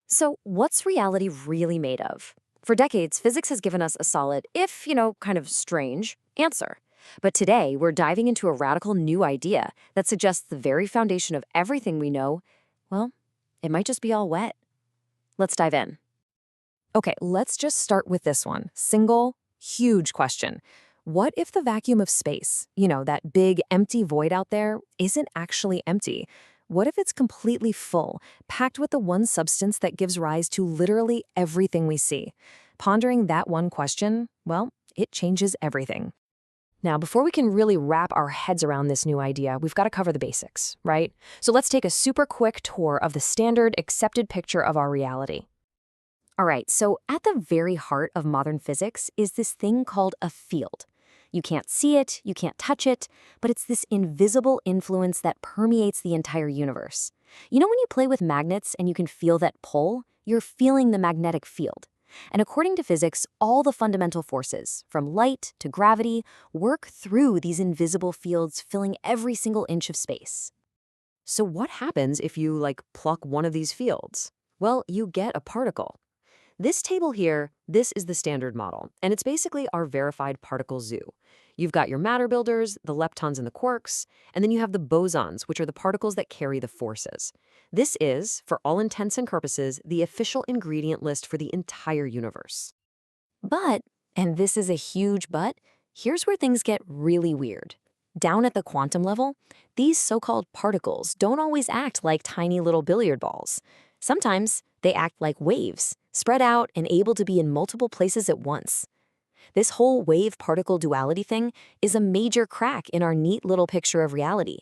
So, what's reality really made of? For decades, physics has given us a solid, if, kind of strange, answer. But today, we're diving into a radical new idea that suggests the very foundation of everything we know, well, it might just be all wet. Let's dive in. Okay, let's just start with this one. Single, huge question. What if the vacuum of space, that big empty void out there, isn't actually empty? What if it's completely full, packed with the one substance that gives rise to literally everything we see? Pondering that one question, well, it changes everything. Now, before we can really wrap our heads around this new idea, we've got to cover the basics, right? So let's take a super quick tour of the standard accepted picture of our reality. All right, so at the very heart of modern physics is this thing called a field. You can't see it, you can't touch it, but it's this invisible influence that permeates the entire universe. You know when you play with magnets and you can feel that pull? You're feeling the magnetic field. And according to physics, all the fundamental forces, from light to gravity, work through these invisible fields, filling every single inch of space. So what happens if you, pluck one of these fields? Well, you get a particle. This table here, this is the standard model, and it's basically our verified particle zoo. You've got your matter builders, the leptons and the quarks, and then you have the bosons, which are the particles that carry the forces. This is, for all intents and purposes, the official ingredient list for the entire universe. But, and this is a huge but, here's where things get really weird. Down at the quantum level, these so-called particles don't always act like tiny little billiard balls. Sometimes they act like waves, spread out and able to be in multiple places at once. This whole wave-particle duality thing is a major crack in our neat little picture of reality.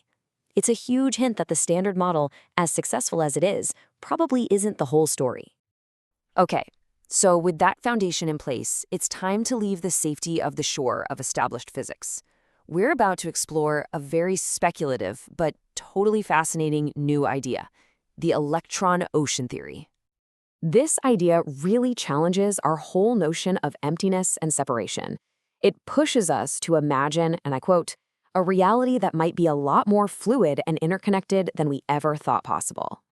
It's a huge hint that the standard model, as successful as it is, probably isn't the whole story. Okay, so with that foundation in place, it's time to leave the safety of the shore of established physics. We're about to explore a very speculative but totally fascinating new idea, the Electron Ocean Theory. This idea really challenges our whole notion of emptiness and separation. It pushes us to imagine, and I quote, a reality that might be a lot more fluid and interconnected than we ever thought possible.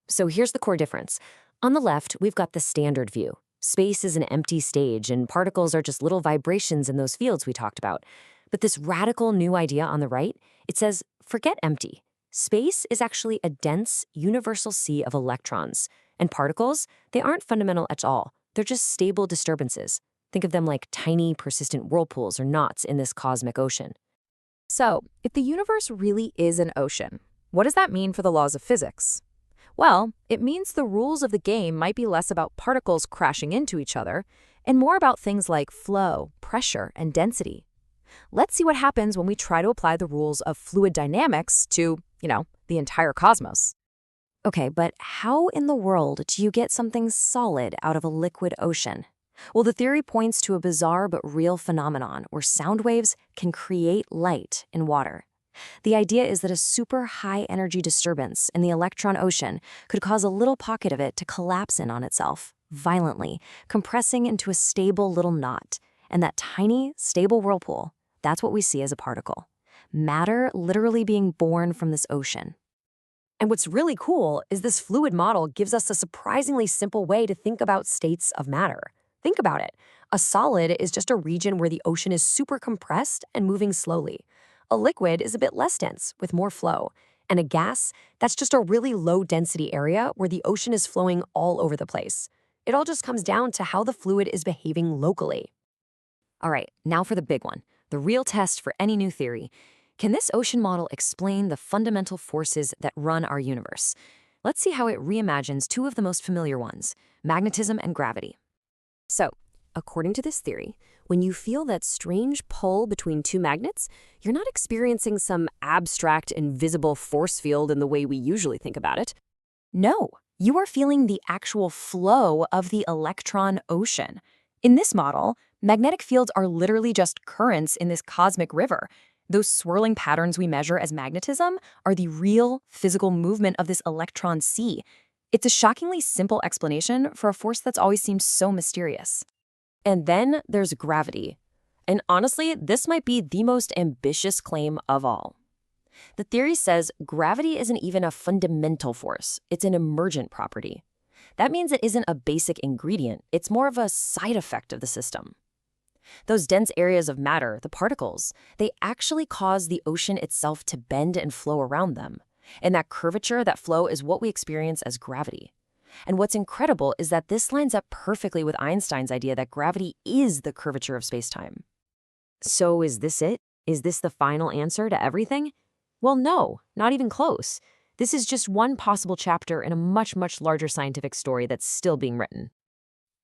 So here's the core difference. On the left, we've got the standard view. Space is an empty stage, and particles are just little vibrations in those fields we talked about. But this radical new idea on the right, it says, forget empty. Space is actually a dense, universal sea of electrons. And particles, they aren't fundamental at all. They're just stable disturbances. Think of them like tiny, persistent whirlpools or knots in this cosmic ocean. So, if the universe really is an ocean, what does that mean for the laws of physics? Well, it means the rules of the game might be less about particles crashing into each other and more about things like flow, pressure, and density. Let's see what happens when we try to apply the rules of fluid dynamics to, the entire cosmos. Okay, but how in the world do you get something solid out of a liquid ocean? Well, the theory points to a bizarre but real phenomenon where sound waves can create light in water. The idea is that a super high-energy disturbance in the electron ocean could cause a little pocket of it to collapse in on itself, violently, compressing into a stable little knot. And that tiny, stable whirlpool, that's what we see as a particle. Matter literally being born from this ocean. And what's really cool is this fluid model gives us a surprisingly simple way to think about states of matter. Think about it. A solid is just a region where the ocean is super compressed and moving slowly. A liquid is a bit less dense, with more flow. And a gas, that's just a really low-density area where the ocean is flowing all over the place. It all just comes down to how the fluid is behaving locally. All right, now for the big one, the real test for any new theory. Can this ocean model explain the fundamental forces that run our universe? Let's see how it reimagines two of the most familiar ones, magnetism and gravity. So, according to this theory, when you feel that strange pull between two magnets, you're not experiencing some abstract, invisible force field in the way we usually think about it. No, you are feeling the actual flow of the electron ocean. In this model, magnetic fields are literally just currents in this cosmic river. Those swirling patterns we measure as magnetism are the real physical movement of this electron sea. It's a shockingly simple explanation for a force that's always seemed so mysterious. And then there's gravity. And honestly, this might be the most ambitious claim of all. The theory says gravity isn't even a fundamental force, it's an emergent property. That means it isn't a basic ingredient, it's more of a side effect of the system. Those dense areas of matter, the particles, they actually cause the ocean itself to bend and flow around them. And that curvature, that flow, is what we experience as gravity. And what's incredible is that this lines up perfectly with Einstein's idea that gravity is the curvature of spacetime. So is this it? Is this the final answer to everything? Well, no, not even close. This is just one possible chapter in a much, much larger scientific story that's still being written.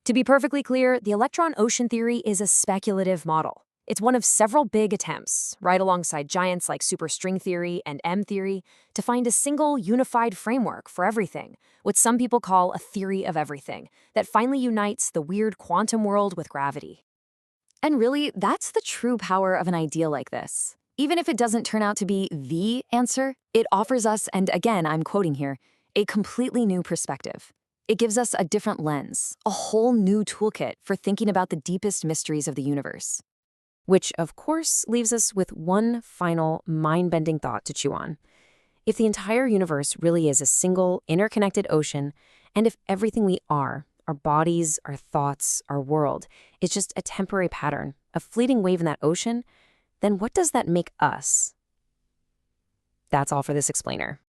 To be perfectly clear, the Electron Ocean Theory is a speculative model. It's one of several big attempts, right alongside giants like superstring theory and M theory, to find a single unified framework for everything, what some people call a theory of everything, that finally unites the weird quantum world with gravity. And really, that's the true power of an idea like this. Even if it doesn't turn out to be the answer, it offers us, and again, I'm quoting here, a completely new perspective. It gives us a different lens, a whole new toolkit for thinking about the deepest mysteries of the universe. Which, of course, leaves us with one final mind-bending thought to chew on. If the entire universe really is a single, interconnected ocean, and if everything we are, our bodies, our thoughts, our world, is just a temporary pattern, a fleeting wave in that ocean, then what does that make us? That's all for this explainer.